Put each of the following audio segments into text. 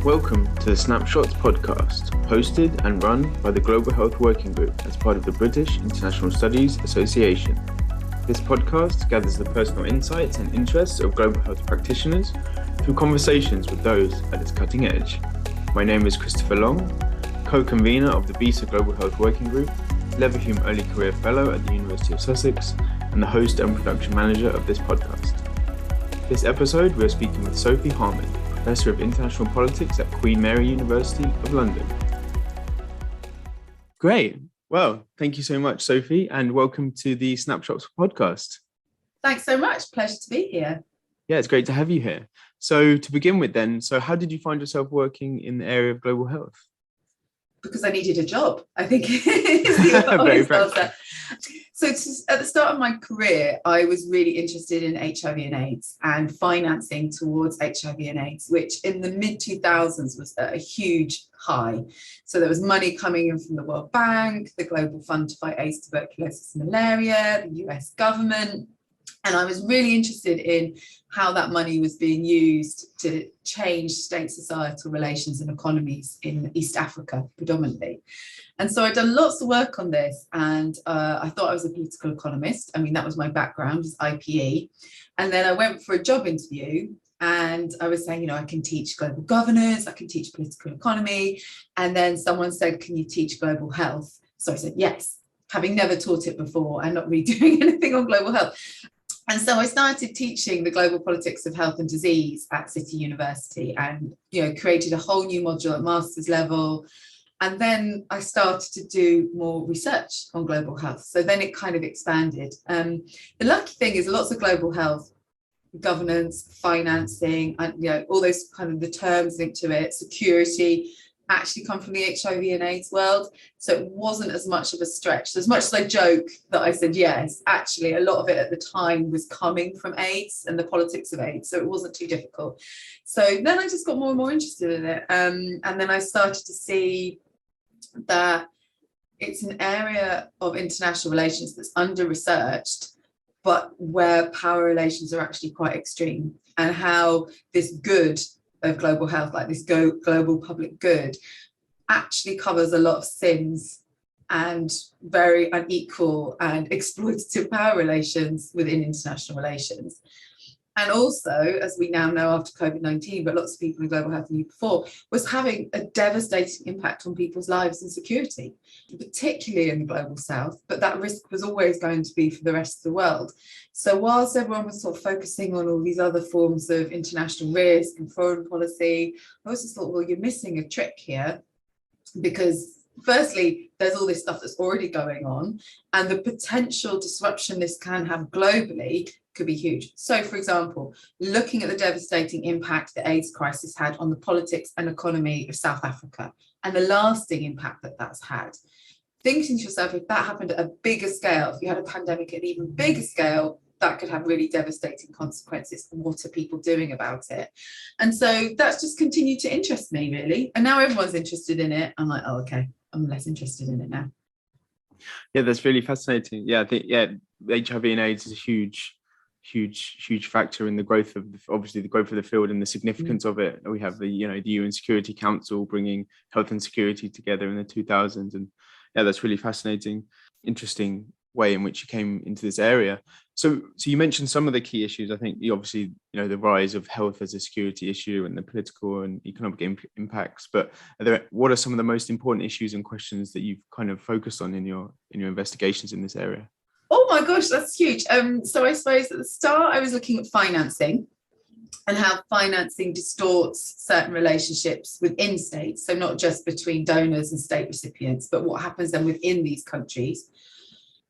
Welcome to the Snapshots podcast, hosted and run by the Global Health Working Group as part of the British International Studies Association. This podcast gathers the personal insights and interests of global health practitioners through conversations with those at its cutting edge. My name is Christopher Long, co-convenor of the BAFTA Global Health Working Group, Leverhulme Early Career Fellow at the University of Sussex, and the host and production manager of this podcast. This episode, we are speaking with Sophie Harman, Professor of International Politics at Queen Mary University of London. Great. Well, thank you so much, Sophie, and welcome to the Snapshots podcast. Thanks so much. Pleasure to be here. Yeah, it's great to have you here. So to begin with then, how did you find yourself working in the area of global health? Because I needed a job, I think is the honest answer. So at the start of my career, I was really interested in HIV and AIDS and financing towards HIV and AIDS, which in the mid-2000s was at a huge high. So there was money coming in from the World Bank, the Global Fund to Fight AIDS, Tuberculosis and Malaria, the US government. And I was really interested in how that money was being used to change state societal relations and economies in East Africa predominantly. And so I'd done lots of work on this, and I thought I was a political economist. I mean, that was my background, was IPE. And then I went for a job interview and I was saying, I can teach global governance, I can teach political economy. And then someone said, can you teach global health? So I said, yes, having never taught it before and not really doing anything on global health. And so I started teaching the global politics of health and disease at City University and, created a whole new module at master's level. And then I started to do more research on global health. So then it kind of expanded. The lucky thing is lots of global health, governance, financing, and, all those kind of the terms linked to it, security, actually come from the HIV and AIDS world. So it wasn't as much of a stretch. So as much as I joke that I said yes, actually a lot of it at the time was coming from AIDS and the politics of AIDS. So it wasn't too difficult. So then I just got more and more interested in it. And then I started to see that it's an area of international relations that's under-researched, but where power relations are actually quite extreme, and how this good of global health, like this global public good, actually covers a lot of sins and very unequal and exploitative power relations within international relations. And also, as we now know after COVID-19, but lots of people in global health knew before, was having a devastating impact on people's lives and security, particularly in the global south, but that risk was always going to be for the rest of the world. So whilst everyone was sort of focusing on all these other forms of international risk and foreign policy, I also thought, well, you're missing a trick here, because firstly, there's all this stuff that's already going on, and the potential disruption this can have globally could be huge. So, for example, looking at the devastating impact the AIDS crisis had on the politics and economy of South Africa and the lasting impact that that's had. Thinking to yourself, if that happened at a bigger scale, if you had a pandemic at an even bigger scale, that could have really devastating consequences. What are people doing about it? And so that's just continued to interest me, really. And now everyone's interested in it. I'm like, oh, okay, I'm less interested in it now. Yeah, that's really fascinating. Yeah, I think, HIV and AIDS is a huge factor in the growth of obviously the growth of the field and the significance of it. We have the UN Security Council bringing health and security together in the 2000s, and that's really fascinating, interesting way in which you came into this area. So you mentioned some of the key issues. I think obviously the rise of health as a security issue and the political and economic impacts, but what are some of the most important issues and questions that you've kind of focused on in your investigations in this area? Oh my gosh, that's huge. So I suppose at the start I was looking at financing and how financing distorts certain relationships within states. So not just between donors and state recipients, but what happens then within these countries.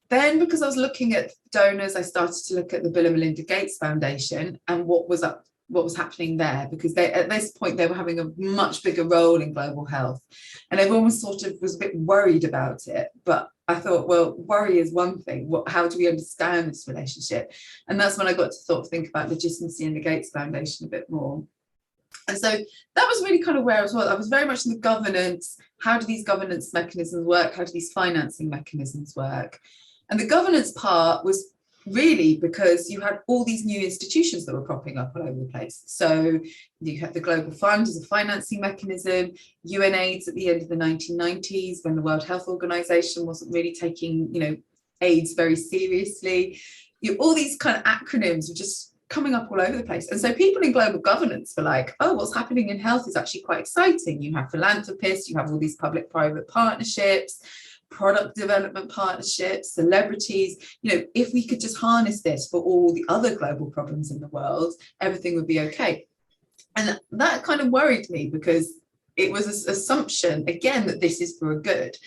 Then, because I was looking at donors, I started to look at the Bill and Melinda Gates Foundation and what was happening there, because at this point they were having a much bigger role in global health, and everyone was a bit worried about it. But I thought, well, worry is one thing. How do we understand this relationship? And that's when I got to think about legitimacy in the Gates Foundation a bit more. And so that was really kind of where I was. I was very much in the governance. How do these governance mechanisms work? How do these financing mechanisms work? And the governance part was really because you had all these new institutions that were popping up all over the place. So you had the Global Fund as a financing mechanism, UNAIDS at the end of the 1990s when the World Health Organization wasn't really taking, AIDS very seriously. All these kind of acronyms were just coming up all over the place. And so people in global governance were like, oh, what's happening in health is actually quite exciting. You have philanthropists, you have all these public-private partnerships, product development partnerships, celebrities. If we could just harness this for all the other global problems in the world, everything would be okay. And that kind of worried me because it was an assumption, again, that this is for a good.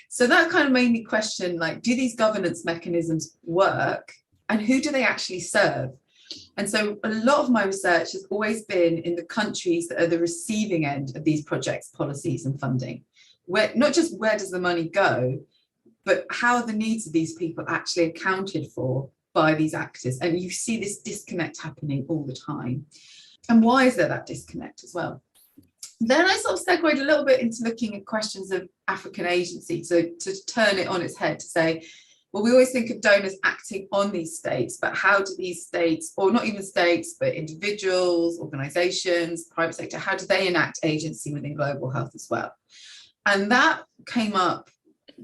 So that kind of made me question, do these governance mechanisms work and who do they actually serve? And so a lot of my research has always been in the countries that are the receiving end of these projects, policies and funding. Not just where does the money go, but how are the needs of these people actually accounted for by these actors? And you see this disconnect happening all the time. And why is there that disconnect as well? Then I sort of segued a little bit into looking at questions of African agency. So to turn it on its head to say, well, we always think of donors acting on these states, but how do these states, or not even states, but individuals, organizations, private sector, how do they enact agency within global health as well? And that came up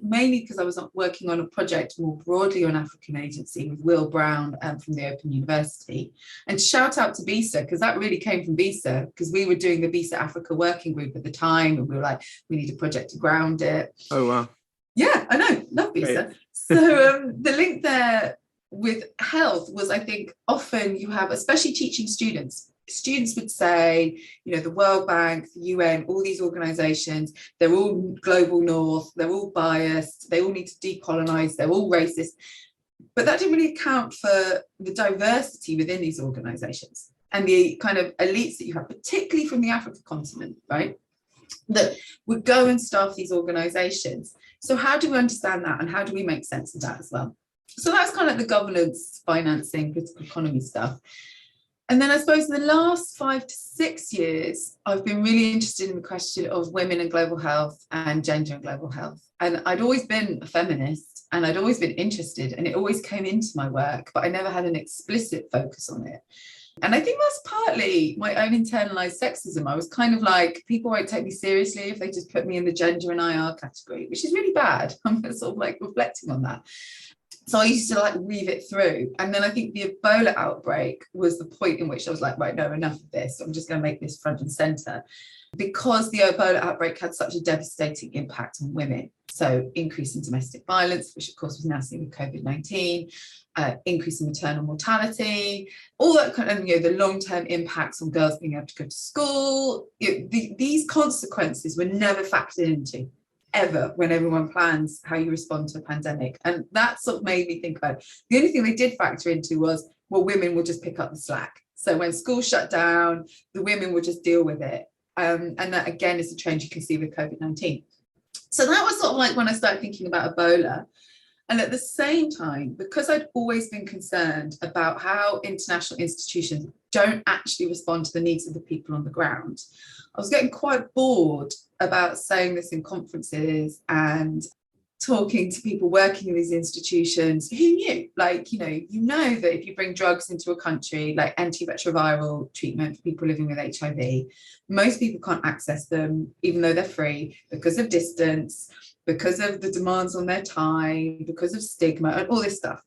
mainly because I was working on a project more broadly on African agency with Will Brown from the Open University. And shout out to BISA, because that really came from BISA, because we were doing the BISA Africa working group at the time, and we were like, we need a project to ground it. Oh, wow. Yeah, I know, love BISA. So the link there with health was, I think, often you have, especially teaching students would say, the World Bank, the UN, all these organizations, they're all global north, they're all biased, they all need to decolonize, they're all racist. But that didn't really account for the diversity within these organizations and the kind of elites that you have, particularly from the African continent, right? That would go and staff these organizations. So how do we understand that and how do we make sense of that as well? So that's kind of like the governance, financing, political economy stuff. And then I suppose in the last 5 to 6 years, I've been really interested in the question of women and global health and gender and global health. And I'd always been a feminist and I'd always been interested and it always came into my work, but I never had an explicit focus on it. And I think that's partly my own internalized sexism. I was kind of like, people won't take me seriously if they just put me in the gender and IR category, which is really bad. I'm sort of like reflecting on that. So I used to weave it through. And then I think the Ebola outbreak was the point in which I was like, right, no, enough of this. I'm just going to make this front and center. Because the Ebola outbreak had such a devastating impact on women. So increase in domestic violence, which of course was now seen with COVID-19, increase in maternal mortality, all that kind of, the long-term impacts on girls being able to go to school. These consequences were never factored into, ever, when everyone plans how you respond to a pandemic. And that sort of made me think about it. The only thing they did factor into was, well, women will just pick up the slack. So when schools shut down, the women will just deal with it. And that, again, is a trend you can see with COVID-19. So that was sort of like when I started thinking about Ebola. And at the same time, because I'd always been concerned about how international institutions don't actually respond to the needs of the people on the ground, I was getting quite bored about saying this in conferences and talking to people working in these institutions who knew, that if you bring drugs into a country, like antiretroviral treatment for people living with HIV, most people can't access them, even though they're free, because of distance, because of the demands on their time, because of stigma and all this stuff.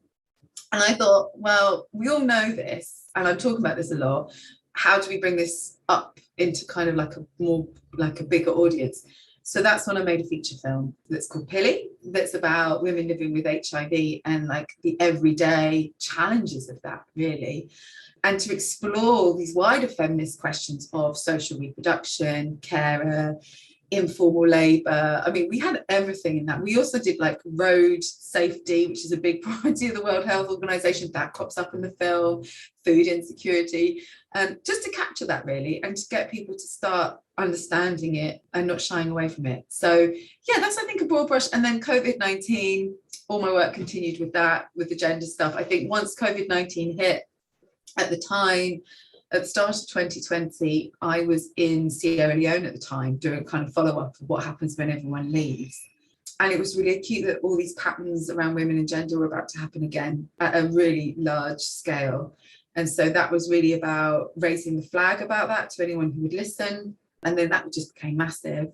And I thought, well, we all know this, and I'm talking about this a lot. How do we bring this up into kind of a bigger audience? So that's when I made a feature film that's called Pili, that's about women living with HIV and the everyday challenges of that, really. And to explore these wider feminist questions of social reproduction, carer, informal labour. I mean, we had everything in that. We also did road safety, which is a big priority of the World Health Organization. That crops up in the film, food insecurity, just to capture that really, and to get people to start understanding it and not shying away from it. So yeah, that's, I think, a broad brush. And then COVID-19, all my work continued with that, with the gender stuff. I think once COVID-19 hit, at the time, at the start of 2020, I was in Sierra Leone at the time doing kind of follow-up of what happens when everyone leaves. And it was really acute that all these patterns around women and gender were about to happen again at a really large scale. And so that was really about raising the flag about that to anyone who would listen. And then that just became massive.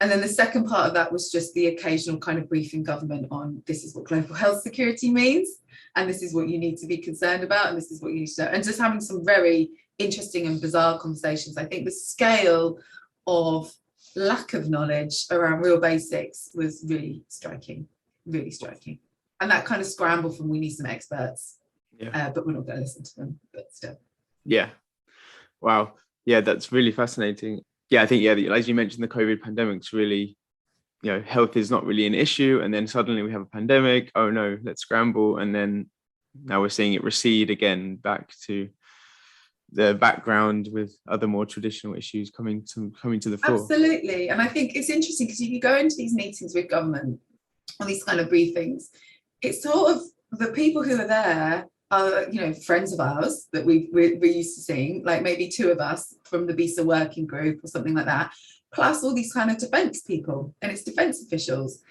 And then the second part of that was just the occasional kind of briefing government on, this is what global health security means, and this is what you need to be concerned about, and this is what you need to know. And just having some very interesting and bizarre conversations. I think the scale of lack of knowledge around real basics was really striking. And that kind of scramble from, we need some experts, but we're not going to listen to them, but still. Yeah. Wow. Yeah, that's really fascinating. Yeah, I think, as you mentioned, the COVID pandemic's really, health is not really an issue. And then suddenly we have a pandemic. Oh no, let's scramble. And then now we're seeing it recede again back to the background with other more traditional issues coming to the fore. Absolutely. And I think it's interesting because if you go into these meetings with government or these kind of briefings, it's sort of the people who are there are, friends of ours that we're used to seeing, like maybe two of us from the BAFTA working group or something like that, plus all these kind of defence people, and it's defence officials.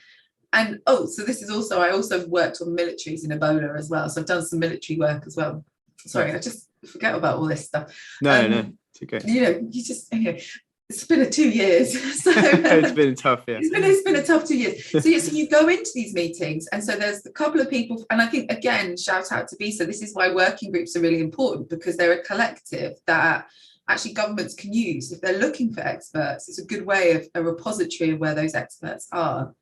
And so this is also, I also worked on militaries in Ebola as well, so I've done some military work as well. Sorry, I just forget about all this stuff. No, it's okay. It's been 2 years. So it's been tough, yeah. It's been a tough 2 years. So you go into these meetings, and so there's a couple of people, and I think, again, shout out to BAFTA. This is why working groups are really important, because they're a collective that actually governments can use. If they're looking for experts, it's a good way of a repository of where those experts are.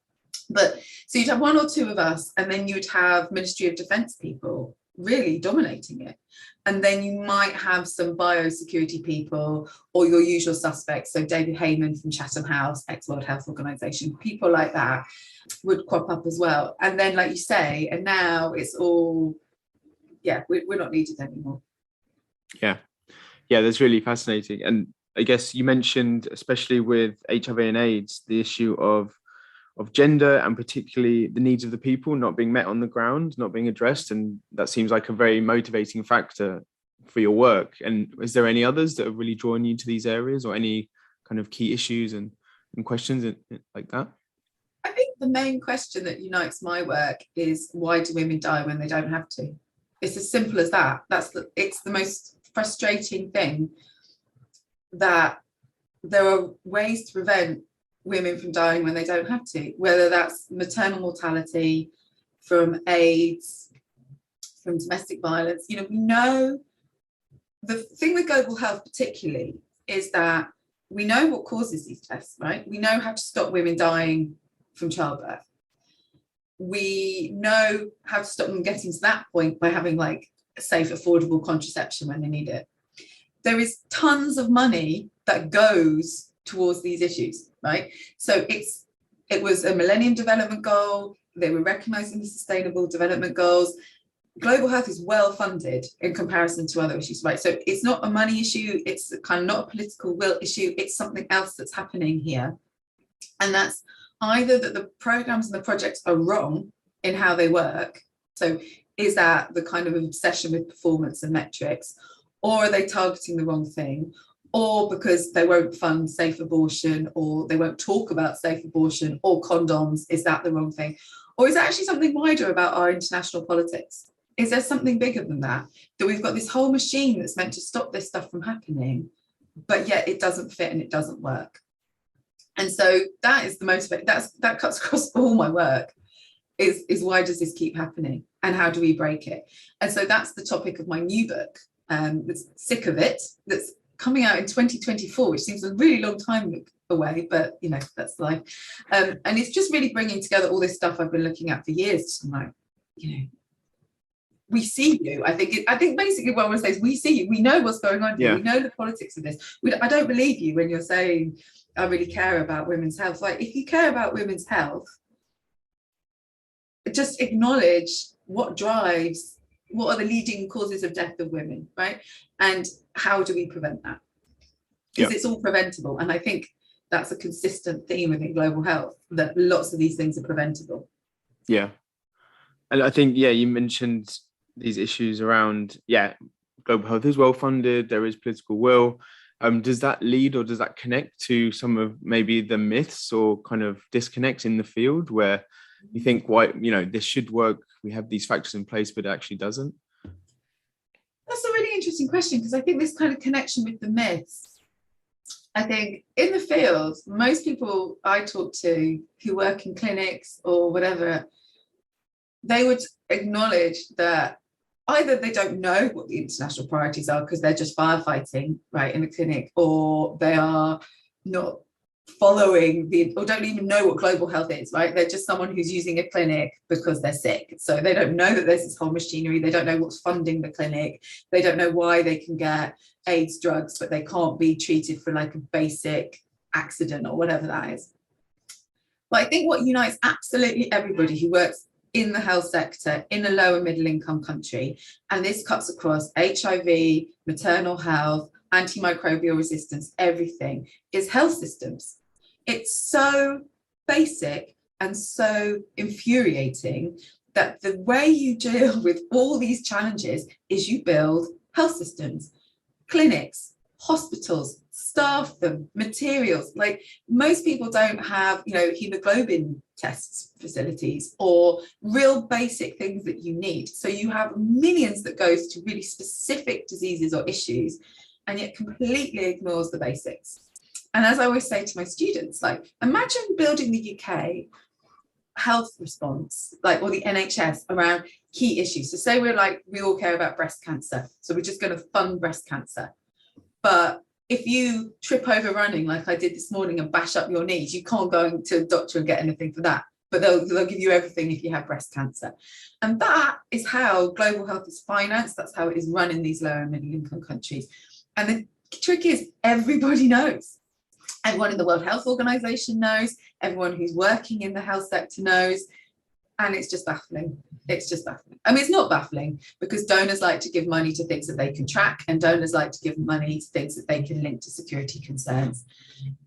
But so you'd have one or two of us, and then you'd have Ministry of Defence people really dominating it. And then you might have some biosecurity people or your usual suspects. So David Heyman from Chatham House, ex-World Health Organization, people like that would crop up as well. And then, like you say, and now it's all, we're not needed anymore. Yeah, that's really fascinating. And I guess you mentioned, especially with HIV and AIDS, the issue of gender, and particularly the needs of the people not being met on the ground, not being addressed. And that seems like a very motivating factor for your work. And is there any others that have really drawn you to these areas, or any kind of key issues and questions like that? I think the main question that unites my work is, why do women die when they don't have to? It's as simple as that. It's the most frustrating thing, that there are ways to prevent women from dying when they don't have to, whether that's maternal mortality, from AIDS, from domestic violence. We know the thing with global health particularly is that we know what causes these deaths, right? We know how to stop women dying from childbirth. We know how to stop them getting to that point by having safe, affordable contraception when they need it. There is tons of money that goes towards these issues, right? So it was a Millennium Development Goal. They were recognizing the Sustainable Development Goals. Global health is well funded in comparison to other issues, right? So it's not a money issue. It's kind of not a political will issue. It's something else that's happening here. And that's either that the programs and the projects are wrong in how they work. So is that the kind of obsession with performance and metrics, or are they targeting the wrong thing? Or because they won't fund safe abortion, or they won't talk about safe abortion or condoms, is that the wrong thing? Or is it actually something wider about our international politics? Is there something bigger than that? That we've got this whole machine that's meant to stop this stuff from happening, but yet it doesn't fit and it doesn't work. And so that is the motivation. That cuts across all my work, is why does this keep happening? And how do we break it? And so that's the topic of my new book, that's Sick of It, that's coming out in 2024, which seems a really long time away, but that's life. And it's just really bringing together all this stuff I've been looking at for years. We see you. I think basically what I want to say is, we see you. We know what's going on here. Yeah. We know the politics of this. I don't believe you when you're saying, I really care about women's health. If you care about women's health, just acknowledge what are the leading causes of death of women, right? And how do we prevent that? Because it's all preventable. And I think that's a consistent theme within global health, that lots of these things are preventable. Yeah. And I think, you mentioned these issues around, global health is well funded, there is political will. Does that lead or does that connect to some of maybe the myths or kind of disconnects in the field where you think, why, this should work, we have these factors in place, but it actually doesn't? That's a really interesting question, because I think this kind of connection with the myths, I think in the field, most people I talk to who work in clinics or whatever, they would acknowledge that either they don't know what the international priorities are because they're just firefighting right in the clinic, or they are not following or don't even know what global health is, right? They're just someone who's using a clinic because they're sick. So they don't know that there's this whole machinery. They don't know what's funding the clinic. They don't know why they can get AIDS drugs, but they can't be treated for like a basic accident or whatever that is. But I think what unites absolutely everybody who works in the health sector in a lower middle income country, and this cuts across HIV, maternal health, antimicrobial resistance, everything, is health systems. It's so basic and so infuriating that the way you deal with all these challenges is you build health systems, clinics, hospitals, staff them, materials. Like most people don't have, hemoglobin tests facilities or real basic things that you need. So you have millions that goes to really specific diseases or issues, and yet completely ignores the basics. And as I always say to my students, like, imagine building the UK health response, or the NHS around key issues. So say we all care about breast cancer, so we're just going to fund breast cancer. But if you trip over running like I did this morning and bash up your knees, you can't go to a doctor and get anything for that. But they'll give you everything if you have breast cancer. And that is how global health is financed. That's how it is run in these lower and middle income countries. And the trick is everybody knows. Everyone in the World Health Organization knows. Everyone who's working in the health sector knows. And it's just baffling. It's just baffling. I mean, it's not baffling because donors like to give money to things that they can track, and donors like to give money to things that they can link to security concerns.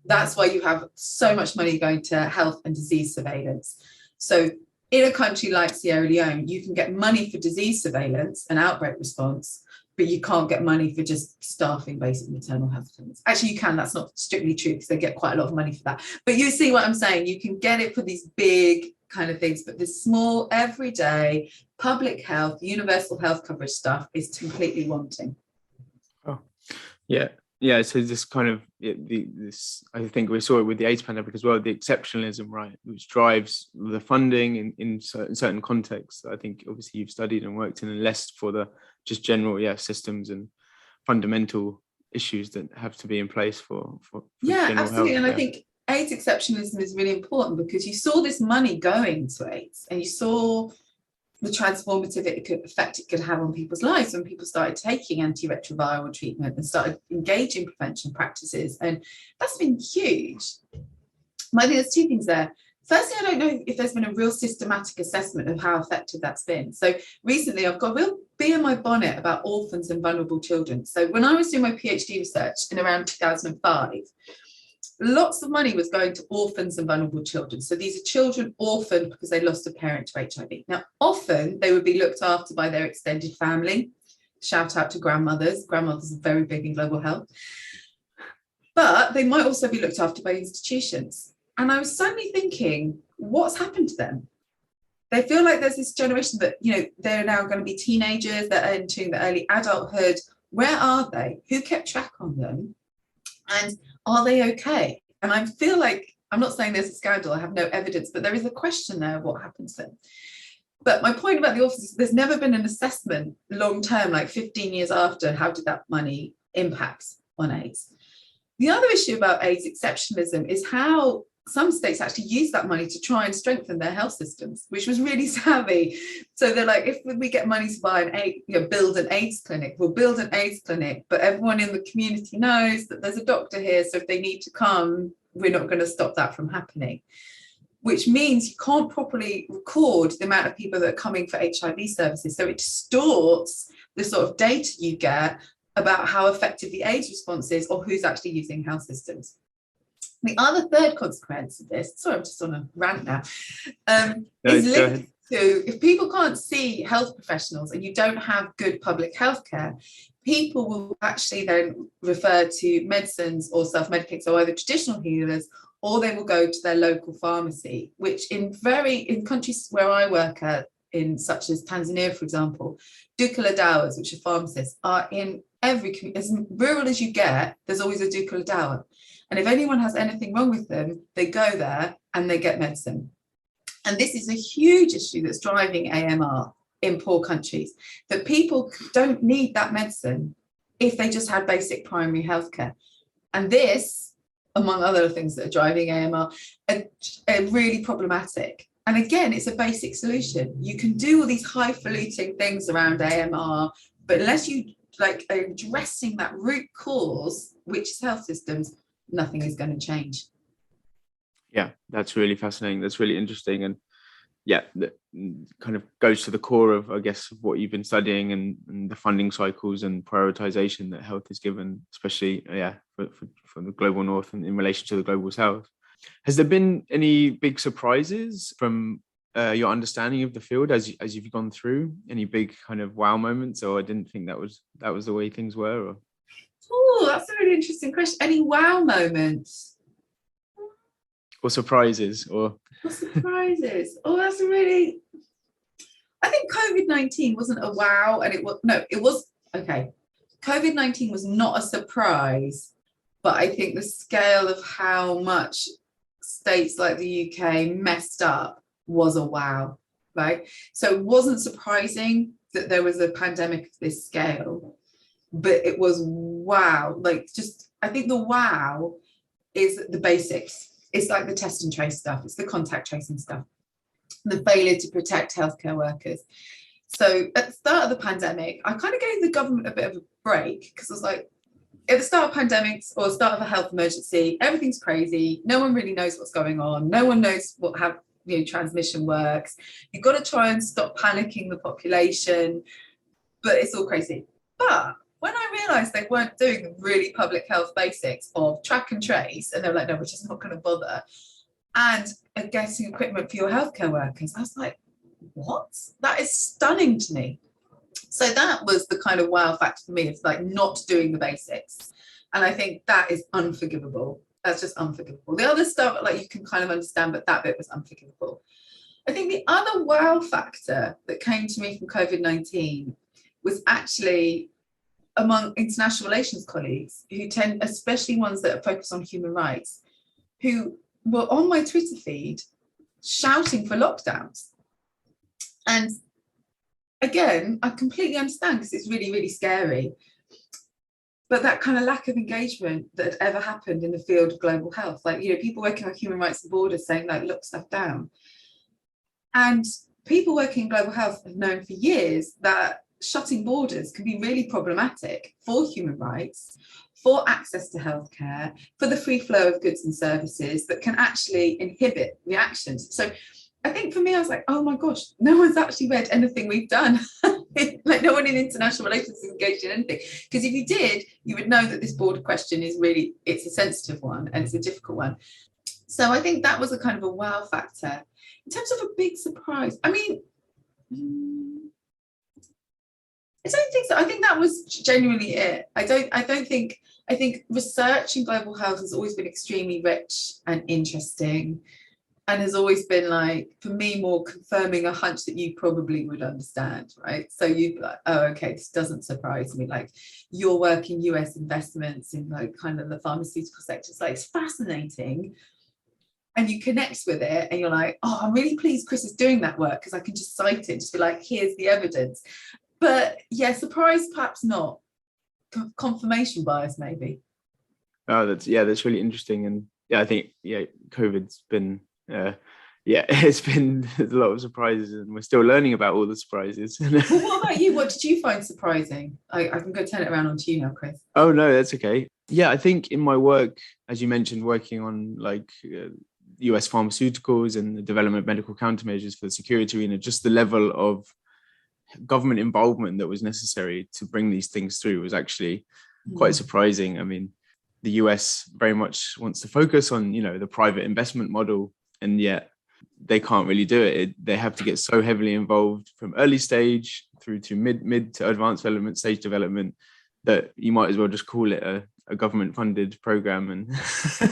That's why you have so much money going to health and disease surveillance. So in a country like Sierra Leone, you can get money for disease surveillance and outbreak response, but you can't get money for just staffing basic maternal health clinics. Actually, you can. That's not strictly true because they get quite a lot of money for that. But you see what I'm saying? You can get it for these big kind of things, but the small, everyday, public health, universal health coverage stuff is completely wanting. Oh, yeah. Yeah, so this kind of this, I think we saw it with the AIDS pandemic as well, the exceptionalism, right, which drives the funding in certain contexts. I think obviously you've studied and worked in, and less for the just general systems and fundamental issues that have to be in place for general absolutely health. And I think AIDS exceptionalism is really important because you saw this money going to AIDS, and you saw the transformative effect it could have on people's lives when people started taking antiretroviral treatment and started engaging prevention practices. And that's been huge. I think there's two things there. Firstly, I don't know if there's been a real systematic assessment of how effective that's been. So recently I've got a real bee in my bonnet about orphans and vulnerable children. So when I was doing my PhD research in around 2005, lots of money was going to orphans and vulnerable children. So these are children orphaned because they lost a parent to HIV. Now, often they would be looked after by their extended family. Shout out to grandmothers. Grandmothers are very big in global health. But they might also be looked after by institutions. And I was suddenly thinking, what's happened to them? They feel like there's this generation that, they're now going to be teenagers, they're entering the early adulthood. Where are they? Who kept track on them? And are they okay? And I feel like, I'm not saying there's a scandal, I have no evidence, but there is a question there of what happens to them. But my point about the orphans is there's never been an assessment long term, like 15 years after, how did that money impact on AIDS? The other issue about AIDS exceptionalism is how some states actually use that money to try and strengthen their health systems, which was really savvy. So they're like, if we get money to buy build an AIDS clinic, we'll build an AIDS clinic, but everyone in the community knows that there's a doctor here, so if they need to come, we're not going to stop that from happening. Which means you can't properly record the amount of people that are coming for HIV services. So it distorts the sort of data you get about how effective the AIDS response is or who's actually using health systems. The other third consequence of this, sorry, I'm just on a rant now, is So if people can't see health professionals and you don't have good public health care, people will actually then refer to medicines or self-medicate, so either traditional healers, or they will go to their local pharmacy, which in countries where I work at, in such as Tanzania, for example, Dukala Dawas, which are pharmacists, are in every community. As rural as you get, there's always a Dukala Dawa. And if anyone has anything wrong with them, they go there and they get medicine. And this is a huge issue that's driving AMR in poor countries, that people don't need that medicine if they just had basic primary healthcare. And this, among other things that are driving AMR, are really problematic. And again, it's a basic solution. You can do all these highfalutin things around AMR, but unless you are addressing that root cause, which is health systems, nothing is going to change. Yeah, that's really fascinating. That's really interesting. And yeah, that kind of goes to the core of, I guess, what you've been studying and the funding cycles and prioritization that health is given, especially, for the global north and in relation to the global south. Has there been any big surprises from your understanding of the field as you've gone through? Any big kind of wow moments, or I didn't think that was the way things were? Oh, that's a really interesting question. Any wow moments? Or surprises? Or surprises? Oh, that's a really... I think COVID-19 wasn't a wow, and it was okay. COVID-19 was not a surprise, but I think the scale of how much states like the UK messed up was a wow, right? So it wasn't surprising that there was a pandemic of this scale, but it was wow. I think the wow is the basics. It's like the test and trace stuff. It's the contact tracing stuff, the failure to protect healthcare workers. So at the start of the pandemic, I kind of gave the government a bit of a break, because I was like, at the start of pandemics or the start of a health emergency, everything's crazy. No one really knows what's going on. No one knows how transmission works. You've got to try and stop panicking the population, but it's all crazy. But when I realised they weren't doing the really public health basics of track and trace, and they're like, no, we're just not going to bother, and getting equipment for your healthcare workers, I was like, what? That is stunning to me. So that was the kind of wow factor for me, of not doing the basics. And I think that is unforgivable. That's just unforgivable. The other stuff, you can kind of understand, but that bit was unforgivable. I think the other wow factor that came to me from COVID-19 was actually among international relations colleagues who tend, especially ones that are focused on human rights, who were on my Twitter feed shouting for lockdowns. And again, I completely understand, because it's really, really scary. But that kind of lack of engagement that had ever happened in the field of global health, people working on human rights and borders saying, look stuff down. And people working in global health have known for years that shutting borders can be really problematic for human rights, for access to healthcare, for the free flow of goods and services, that can actually inhibit reactions. So I think for me, I was like, oh my gosh, no one's actually read anything we've done. No one in international relations is engaged in anything. Because if you did, you would know that this border question is really, it's a sensitive one and it's a difficult one. So I think that was a kind of a wow factor. In terms of a big surprise, I mean, I don't think so. I think that was genuinely it. I think research in global health has always been extremely rich and interesting, and has always been, for me, more confirming a hunch that you probably would understand, right? So you'd be like, oh, okay, this doesn't surprise me. Your work in US investments in kind of the pharmaceutical sector, it's fascinating. And you connect with it and you're like, oh, I'm really pleased Chris is doing that work, because I can just cite it, just be like, here's the evidence. But yeah, surprise, perhaps not. Confirmation bias, maybe. Oh, that's really interesting. And yeah, I think, COVID's been, it's been a lot of surprises, and we're still learning about all the surprises. Well, what about you? What did you find surprising? I can go turn it around onto you now, Chris. Oh, no, that's okay. Yeah, I think in my work, as you mentioned, working on US pharmaceuticals and the development of medical countermeasures for the security arena, just the level of government involvement that was necessary to bring these things through was actually quite surprising. I mean, the US very much wants to focus on, the private investment model, and yet they can't really do it. They have to get so heavily involved from early stage through to mid to advanced development, stage development, that you might as well just call it a government funded program. And so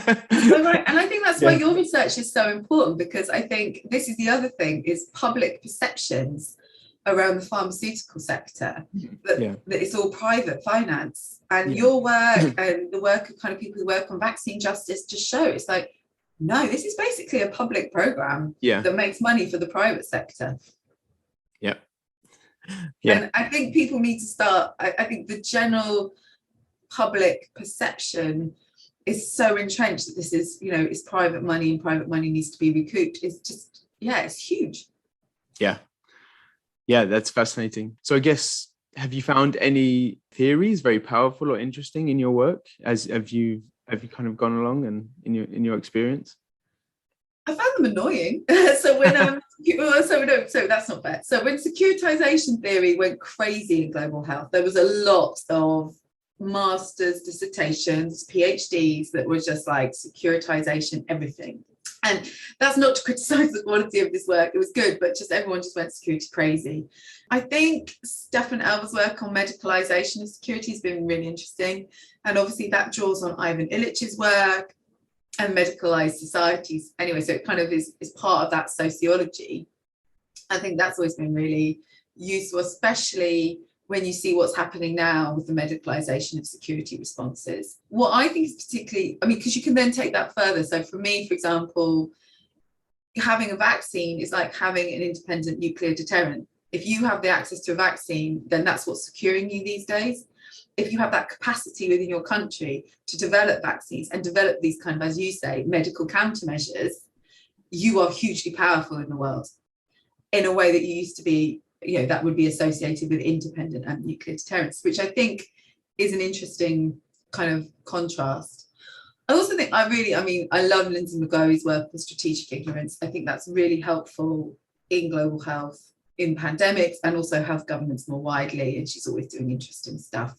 right. And I think that's why your research is so important, because I think this is the other thing, is public perceptions around the pharmaceutical sector, that it's all private finance. And your work and the work of kind of people who work on vaccine justice just show it's like, no, this is basically a public program that makes money for the private sector. And I think people need to start, I think the general public perception is so entrenched that this is, you know, it's private money and private money needs to be recouped. It's just, it's huge. Yeah, that's fascinating. So I guess, have you found any theories very powerful or interesting in your work as have you kind of gone along and in your experience? I found them annoying. So when so that's not fair. So when securitization theory went crazy in global health, there was a lot of master's dissertations, PhDs that were just like securitization everything. And that's not to criticize the quality of this work. It was good, but just everyone just went security crazy. I think Stefan Elver's work on medicalization of security has been really interesting. And obviously that draws on Ivan Illich's work and medicalized societies. Anyway, so it kind of is part of that sociology. I think that's always been really useful, especially when you see what's happening now with the medicalization of security responses. What I think is particularly, I mean, because you can then take that further. So for me, for example, having a vaccine is like having an independent nuclear deterrent. If you have the access to a vaccine, then that's what's securing you these days. If you have that capacity within your country to develop vaccines and develop these kind of, as you say, medical countermeasures, you are hugely powerful in the world in a way that you used to be, you know, that would be associated with independent and nuclear deterrence, which I think is an interesting kind of contrast. I also think I love Lindsay McGarry's work on strategic ignorance. I think that's really helpful in global health, in pandemics, and also health governance more widely, and she's always doing interesting stuff.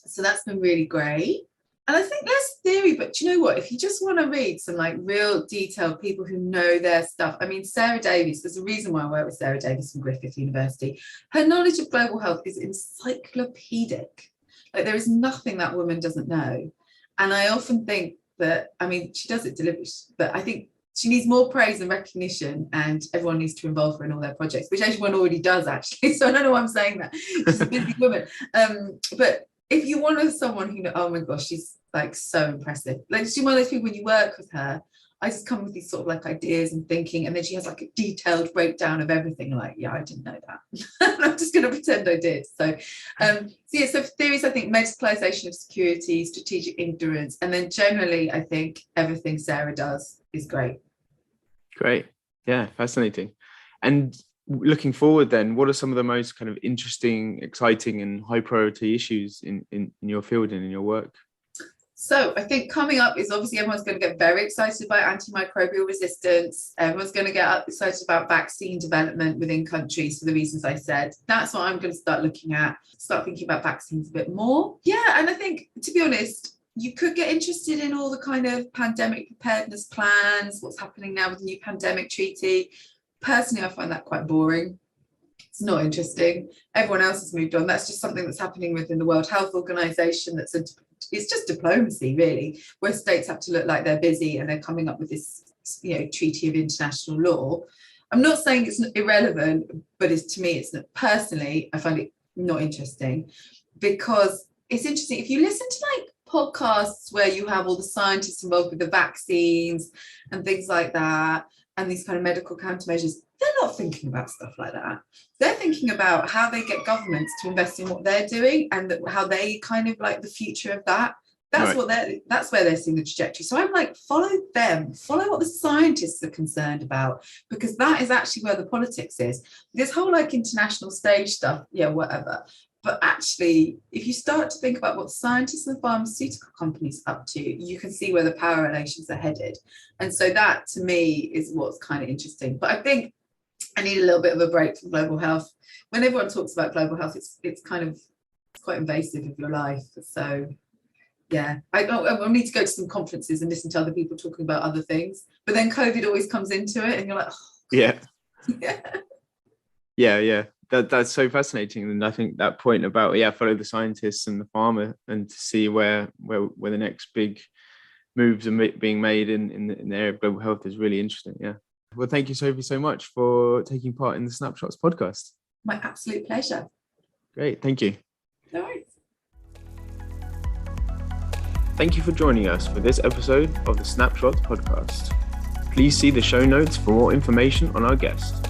So that's been really great. And I think less theory, but you know what, if you just want to read some like real detailed people who know their stuff, I mean, Sarah Davies, there's a reason why I work with Sarah Davies from Griffith University. Her knowledge of global health is encyclopedic. Like there is nothing that woman doesn't know. And I often think that, I mean, she does it deliberately, but I think she needs more praise and recognition, and everyone needs to involve her in all their projects, which everyone already does actually. So I don't know why I'm saying that. She's a busy woman. But if you want someone who, oh my gosh, she's like so impressive. Like she's one of those people, when you work with her, I just come with these sort of like ideas and thinking, and then she has like a detailed breakdown of everything. Like, yeah, I didn't know that. I'm just going to pretend I did. So so theories, I think medicalization of security, strategic ignorance, and then generally, I think everything Sarah does is great. Great. Yeah, fascinating. And looking forward then, what are some of the most kind of interesting, exciting and high priority issues in your field and in your work? So I think coming up is obviously everyone's going to get very excited about antimicrobial resistance. Everyone's going to get excited about vaccine development within countries for the reasons I said. That's what I'm going to start looking at, start thinking about vaccines a bit more. Yeah, and I think, to be honest, you could get interested in all the kind of pandemic preparedness plans, what's happening now with the new pandemic treaty. Personally, I find that quite boring. It's not interesting. Everyone else has moved on. That's just something that's happening within the World Health Organization. It's just diplomacy, really, where states have to look like they're busy and they're coming up with this, you know, treaty of international law. I'm not saying it's irrelevant, but to me, it's not, personally, I find it not interesting, because it's interesting if you listen to like podcasts where you have all the scientists involved with the vaccines and things like that, and these kind of medical countermeasures, they're not thinking about stuff like that. They're thinking about how they get governments to invest in what they're doing, and how they kind of like the future of that. That's right. That's where they're seeing the trajectory. So I'm like, follow them, follow what the scientists are concerned about, because that is actually where the politics is. This whole like international stage stuff, yeah, whatever. But actually, if you start to think about what scientists and pharmaceutical companies are up to, you can see where the power relations are headed. And so that, to me, is what's kind of interesting. But I think I need a little bit of a break from global health. When everyone talks about global health, it's quite invasive of your life. So I need to go to some conferences and listen to other people talking about other things, but then COVID always comes into it and you're like, oh, yeah. That's so fascinating. And I think that point about follow the scientists and the farmer, and to see where the next big moves are being made in the area of global health is really interesting. Well, thank you, Sophie, so much for taking part in the Snapshots podcast. My absolute pleasure. Great, thank you. No worries. Thank you for joining us for this episode of the Snapshots podcast. Please see the show notes for more information on our guest.